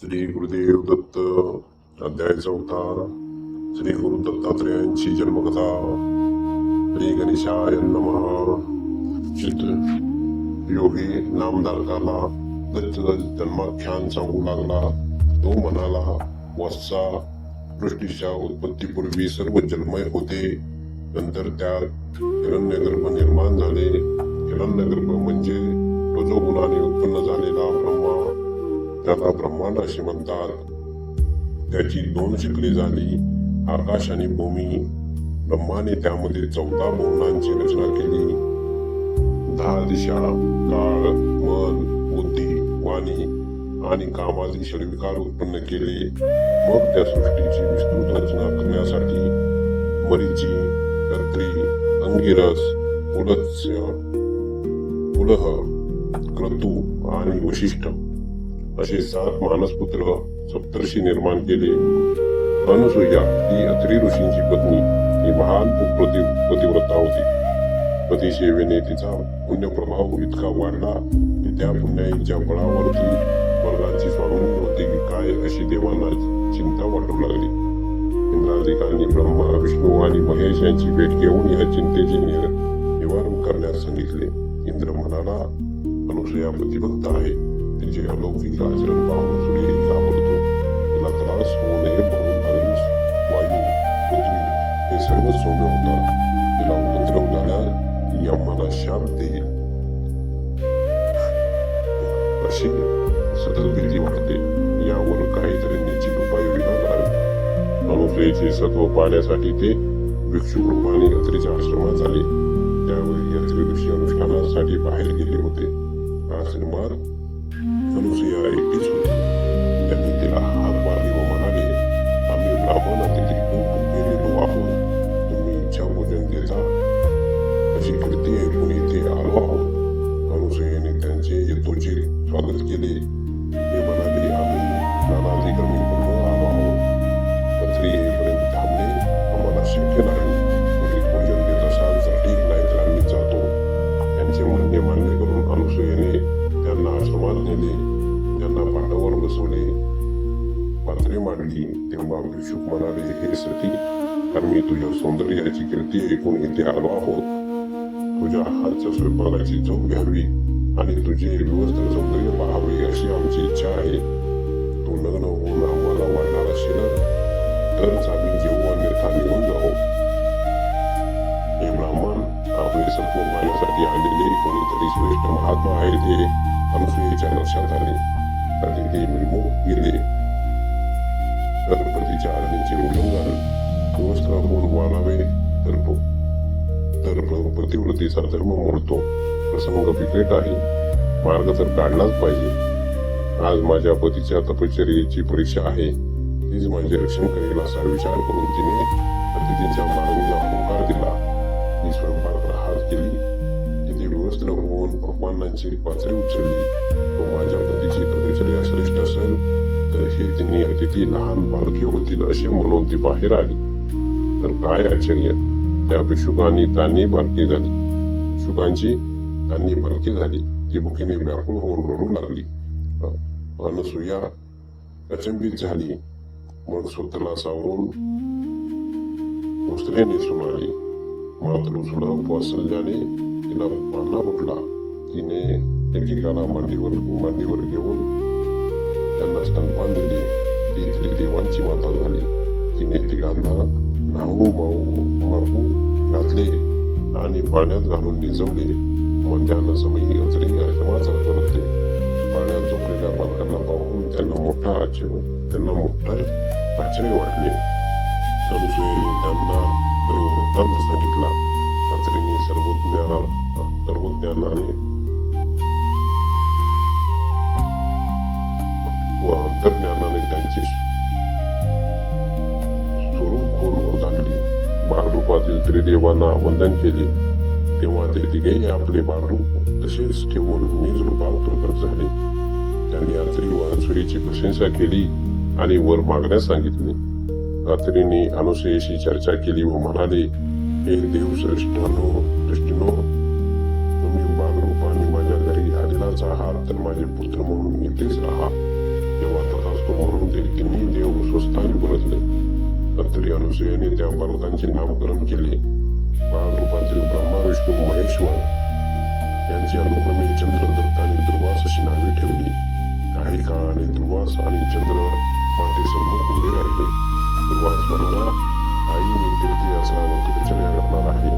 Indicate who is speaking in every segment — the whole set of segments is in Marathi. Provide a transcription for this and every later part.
Speaker 1: श्री गुरुदेव दत्त. अध्याय 4. श्री गुरु दत्तात्रेयांची जन्मकथा. श्री गणेशाय नमः. चित्त योगी नामधारकाला दत्त जन्माख्यान सांगू लागला. तो म्हणाला, वत्सा, सृष्टीच्या उत्पत्तीपूर्वी सर्व जन्मय होते. नंतर त्यात हिरण्यगर्भ निर्माण झाले. हिरण्यगर्भ म्हणजे रजोगुणाने उत्पन्न झालेला ब्रह्मा. त्याला ब्रह्मांड असे म्हणतात. त्याची 2 शिखरे झाली, आकाश आणि भूमी. ब्रह्माने त्यामध्ये 14 भुवनांची रचना केली. 10 दिशा, काळ, मन, बुद्धी, वाणी आणि कामादी षड्विकार उत्पन्न केले. मग त्या सृष्टीची विस्तृत रचना करण्यासाठी मरीची, कर्त्री, अंगिरस, पुलत्स्य, पुलह, क्रतू आणि वशिष्ठ असे 7 मानसपुत्र सप्तर्षी निर्माण केले. अनुसूया ही अत्रि ऋषींची पत्नी. ही महान पतिव्रता होती. पतिसेवेने तिचा पुण्यप्रभाव इतका वाढला की त्या पुण्याईच्या बळावर ती स्वर्गाची स्वामिनी होती की काय अशी देवांना चिंता वाटू लागली. इंद्रादिकांनी ब्रह्मा, विष्णू आणि महेश यांची भेट घेऊन या चिंतेचे निवारण करण्यास सांगितले. इंद्र म्हणाला, अनुसूया पतिभक्त आहे. तिचे अलौकिक आचरण पाहून सूर्यही घाबरतो. तिला त्रास होऊ नये म्हणून अग्नी, वायू, पृथ्वी हे सर्व सौम्य होतात. तिला उपद्रव झाल्यास ती आम्हाला शाप देईल अशी सतत भीती वाटते. यावर काहीतरी निश्चित उपाययोजना करावी. अनुसूयेचे सत्व पाहण्यासाठी ते भिक्षुक रूपाने अत्रीच्या आश्रमात आले. त्यावेळी अत्री ऋषी अनुष्ठानासाठी बाहेर गेले होते. आश्रमात अनुसूया एकटीच होती. त्यांनी तिला हात मारले व म्हणाले, आम्ही ब्राह्मण अतिथी खूप गेलेलो आहोत. तुम्ही इच्छा भोजन देता अशी कीर्ती ऐकून इथे आलो आहोत. अनुसूयेने त्यांचे यथोचित स्वागत केले. ते म्हणाले, आम्ही नानाधिक्रमी पूर्ण आलो आहोत. अत्री येईपर्यंत थांबणे आम्हाला शक्य नाही. तुम्ही भोजन देत असाल तर ठीक, नाही तर आम्ही जातो. त्यांचे म्हणणे मान्य करून अनुसूयेने त्यांना आश्रमात नेले. त्यांना पाटावर बसवले, पात्रे मांडली. तेव्हा भिक्षुक म्हणाले, हे सती, आम्ही तुझ्या सौंदर्याची कीर्ती ऐकून इथे आलो आहोत. तुझ्या हातच्या स्वयंपाकाची चव घ्यावी आणि तुझे व्यवस्थित सौंदर्य पाहावे अशी आमची इच्छा आहे. तू लग्न होऊन आम्हाला वाढणार असेल तरच आम्ही जेवू, अन्यथा निघून जाऊ. हे ब्राह्मण, आपले सत्व पाहण्यासाठी आलेले कोणीतरी श्रेष्ठ महात्मा आहे ते अनुसूयेच्या लक्षात आले आणि ते विमुख गेले. तर पतीच्या आज्ञेचे उल्लंघन वस्त्र होऊन वाढावे तर पतिव्रतेचा धर्म मोडतो. प्रसंग बिकट आहे. मार्ग तर काढलाच पाहिजे. आज माझ्या पतीच्या तपश्चर्येची परीक्षा आहे. तीच माझे रक्षण करेल असा विचार करून तिने अतिथीच्या मागणीला होकार दिला. ती स्वयंपाकाला हात केली. तिथे व्यवस्थित होऊन पक्वान्नांची पात्रे उचलली. तो माझ्या पतीची तपश्चर्या श्रेष्ठ असेल तर हे तिने अतिथी लहान बालके होतील असे म्हणून ती बाहेर आली. तर काय आश्चर्य, त्या भिक्षुकांची तान्ही बालकी झाली. ती भुकेने व्याकुळ होऊन रडू लागली. अनुसूया अचंबित झाली. मग स्वतःला सावरून वस्त्रे नेसून आली. मात्र सुलभ वात्सल्याने तिला पाळणा फुटला. तिने एकेकाला मांडीवर घेऊन त्यांना स्तनपान दिले. ती इथली देवांची माता झाली. तिने तिघांना माहू घातले आणि पाण्यात घालून निजवले. मध्यान्ह समयी अत्री आश्रमात परतले. पाण्यात झोपलेल्या बालकांना पाहून त्यांना मोठा आश्चर्य वाटले. अनुसूयेने त्यांना सर्व वृत्तांत सांगितला. अत्रीने सर्वज्ञानाने व अंतर्ज्ञानाने त्यांची स्वरूप खोल झाली. बाळरूपातील त्रिदेवांना वंदन केले. तेव्हा ते तिघेही आपले बाळरूप तसेच ठेवून निज रूपात प्रकट झाले. त्यांनी अत्री व अनुसूयेची प्रशंसा केली आणि वर मागण्यास सांगितले. अत्रीने अनुसूयेशी चर्चा केली व म्हणाले, हे देवश्रेष्ठीनो, तुम्ही बाळरूपाने माझ्या घरी आलेलाच आहात तर माझे पुत्र म्हणून इथेच राहा. तेव्हा तथास्तु स्वस्थानी परतले. नंतर अनुसूयाने त्या पर्वतांचे नामकरण केले. महारूपातील ब्रह्मा विष्णू महेश्वर यांची अनुक्रमे चंद्रदत्त आणि दुर्वास अशी नावे ठेवली. काही काळाने दुर्वास आणि चंद्र मातेसमोर उभे राहिले. दुर्वास म्हणाला, आई मी तीर्थयात्रा व तीर्थचर्या करणार आहे,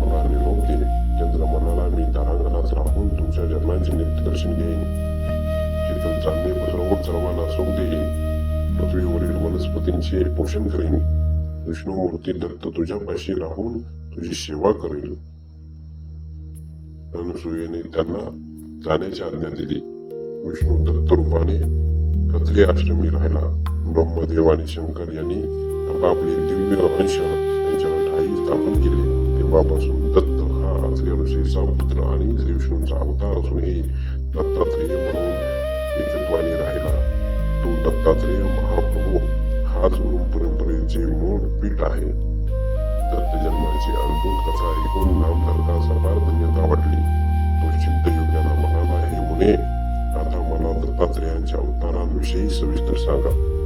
Speaker 1: मला निरोप दे. चंद्र म्हणाला, मी तारांगणात राहून तुमच्या जन्मांचे नित्यदर्शन घेईन, कीर्तन चांदणे पसरवून सर्वांना सुख देईन, पृथ्वीवरील वनस्पतींचे पोषण करेन. विष्णुमूर्ती दत्त तुझ्यापाशी राहून तुझी सेवा करेल. अनुसूयेने त्यांना जाण्याची आज्ञा दिली. विष्णू दत्त रूपाने कथले आश्रमी राहिला. ब्रह्मदेव आणि शंकर यांनी आपापले दिव्य अंश त्यांच्या ठाई स्थापन केले. तेव्हापासून दत्त हा श्री ऋषीचा पुत्र आणि श्री विष्णूंचा अवतार असूनही दत्तात्रेय म्हणून एकत्वाने राहिला. तो दत्तात्रेय महाप्रभू हाच गुरु परंपरेचे मूळ पीठ आहे. दत्त जन्माची अद्भुत कथा ऐकून नामधारकास अपार धन्यता वाटली. तो चिंतयोग्याला म्हणाला, हे मुने, आता मला दत्तात्रेयांच्या अवतारांविषयी सविस्तर सांगा.